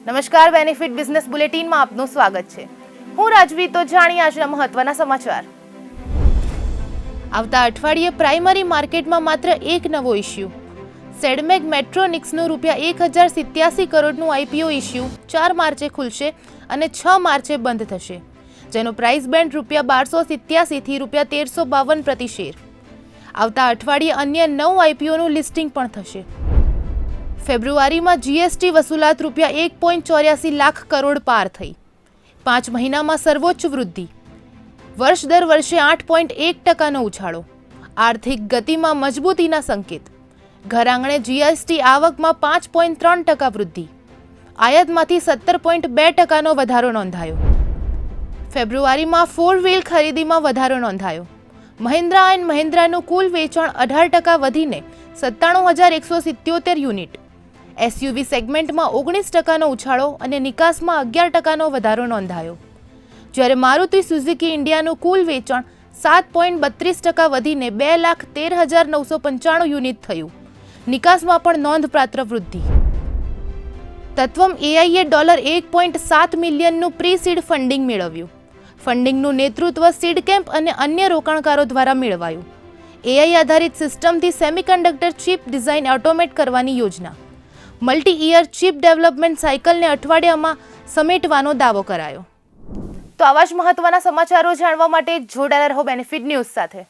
નમસ્કાર, benefit business બુલેટિનમાં આપનું સ્વાગત છે. હું રાજવી. તો જાણીએ આજના મહત્વના સમાચાર. આવતા અઠવાડિયે પ્રાઇમરી માર્કેટમાં માત્ર એક નવો ઇસ્યુ. સેડમેગ મેટ્રોનિક્સનું ₹1087 કરોડનું આઈપીઓ ઇસ્યુ 4 માર્ચે ખુલશે અને 6 માર્ચે બંધ થશે, જેનો પ્રાઇસ બેન્ડ ₹1287 થી ₹1352 પ્રતિ શેર. આવતા અઠવાડિયે અન્ય 9 આઈપીઓનું લિસ્ટિંગ પણ થશે. ફેબ્રુઆરીમાં જીએસટી વસૂલાત ₹1.84 લાખ કરોડ પાર થઈ. 5 મહિનામાં સર્વોચ્ચ વૃદ્ધિ. વર્ષ દર વર્ષે 8.1% ઉછાળો. આર્થિક ગતિમાં મજબૂતીના સંકેત. ઘર આંગણે જીએસટી આવકમાં 5.3% વૃદ્ધિ. આયાતમાંથી 17.2% વધારો નોંધાયો. ફેબ્રુઆરીમાં 4 વ્હીલ ખરીદીમાં વધારો નોંધાયો. મહિન્દ્રા એન્ડ મહિન્દ્રાનું કુલ વેચાણ 18% વધીને 97,177 યુનિટ. એસયુવી સેગમેન્ટમાં 19%નો ઉછાળો અને નિકાસમાં 11%નો વધારો નોંધાયો. જ્યારે મારુતિ સુઝુકી ઇન્ડિયાનું કુલ વેચાણ 7.32% વધીને 2,13,995 યુનિટ થયું. નિકાસમાં પણ નોંધપાત્ર વૃદ્ધિ. Tatvam AIA $1.7 મિલિયનનું pre seed funding મેળવ્યું. ફંડિંગનું નેતૃત્વ સીડ કેમ્પ અને અન્ય રોકાણકારો દ્વારા મેળવાયું. એઆઈ આધારિત સિસ્ટમથી સેમિકન્ડક્ટર ચિપ ડિઝાઇન ઓટોમેટ કરવાની યોજના. મલ્ટી-ઇયર ચિપ ડેવલપમેન્ટ સાયકલને અઠવાડિયામાં સમેટવાનો દાવો કરાયો. તો આવા જ મહત્વના સમાચારો જાણવા માટે જોડાયેલા રહો બેનિફિટ ન્યૂઝ સાથે.